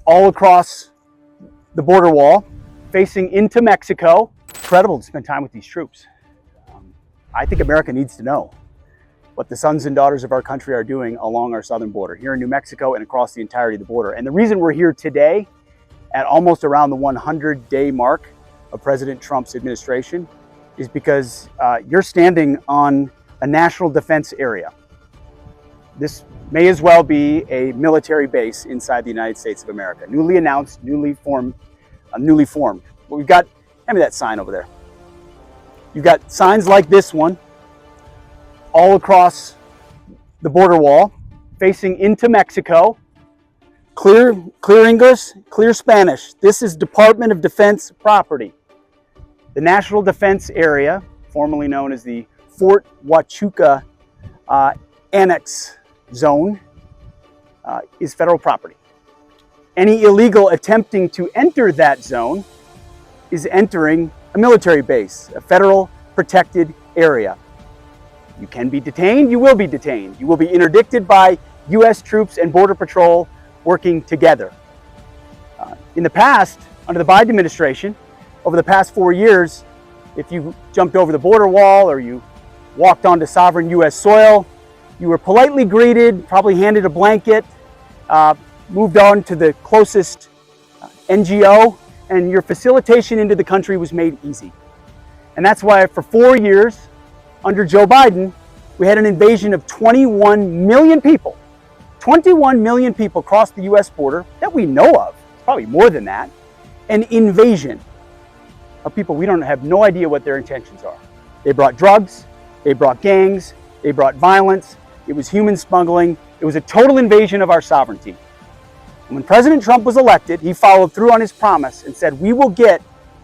all across the border wall, facing into Mexico. Incredible to spend time with these troops. I think America needs to know what the sons and daughters of our country are doing along our southern border, here in New Mexico and across the entirety of the border. And the reason we're here today, at almost around the 100-day mark of President Trump's administration, is because you're standing on a national defense area. This may as well be a military base inside the United States of America. Newly announced, newly formed. Well, we've got, hand me that sign over there. You've got signs like this one all across the border wall, facing into Mexico. Clear English, clear Spanish. This is Department of Defense property. The National Defense Area, formerly known as the Fort Huachuca Annex Zone, is federal property. Any illegal attempting to enter that zone is entering a military base, a federal protected area. You can be detained, you will be detained. You will be interdicted by U.S. troops and Border Patrol working together. In the past, under the Biden administration, over the past 4 years, if you jumped over the border wall or you walked onto sovereign U.S. soil, you were politely greeted, probably handed a blanket, moved on to the closest NGO, and your facilitation into the country was made easy. And that's why for 4 years, under Joe Biden, we had an invasion of 21 million people. 21 million people crossed the U.S. border that we know of. It's probably more than that. An invasion of people we don't have no idea what their intentions are. They brought drugs, they brought gangs, they brought violence. It was human smuggling. It was a total invasion of our sovereignty. And when President Trump was elected, he followed through on his promise and said, we will get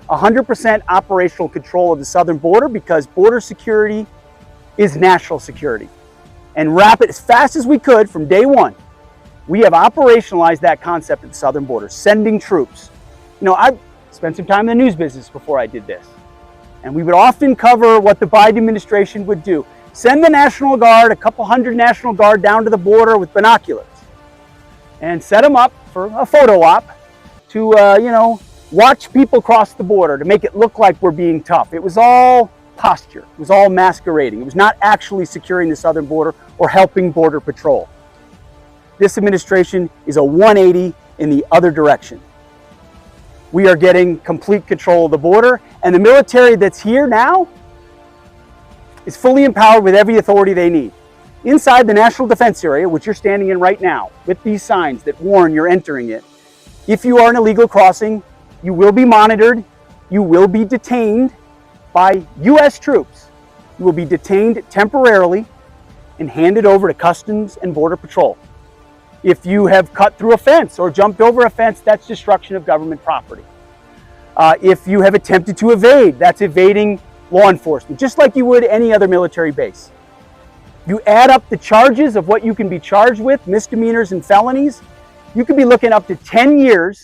100% operational control of the southern border because border security is national security. And rapid, as fast as we could from day one, we have operationalized that concept at the southern border, sending troops. You know, I spent some time in the news business before I did this. And we would often cover what the Biden administration would do. Send the National Guard, a couple hundred National Guard down to the border with binoculars and set them up for a photo op to, watch people cross the border to make it look like we're being tough. It was all posture. It was all masquerading. It was not actually securing the southern border or helping Border Patrol. This administration is a 180 in the other direction. We are getting complete control of the border, and the military that's here now is fully empowered with every authority they need. Inside the National Defense Area, which you're standing in right now, with these signs that warn you're entering it, if you are an illegal crossing, you will be monitored, you will be detained by U.S. troops. You will be detained temporarily and handed over to Customs and Border Patrol. If you have cut through a fence or jumped over a fence, that's destruction of government property. If you have attempted to evade, that's evading law enforcement, just like you would any other military base. You add up the charges of what you can be charged with, misdemeanors and felonies, you could be looking up to 10 years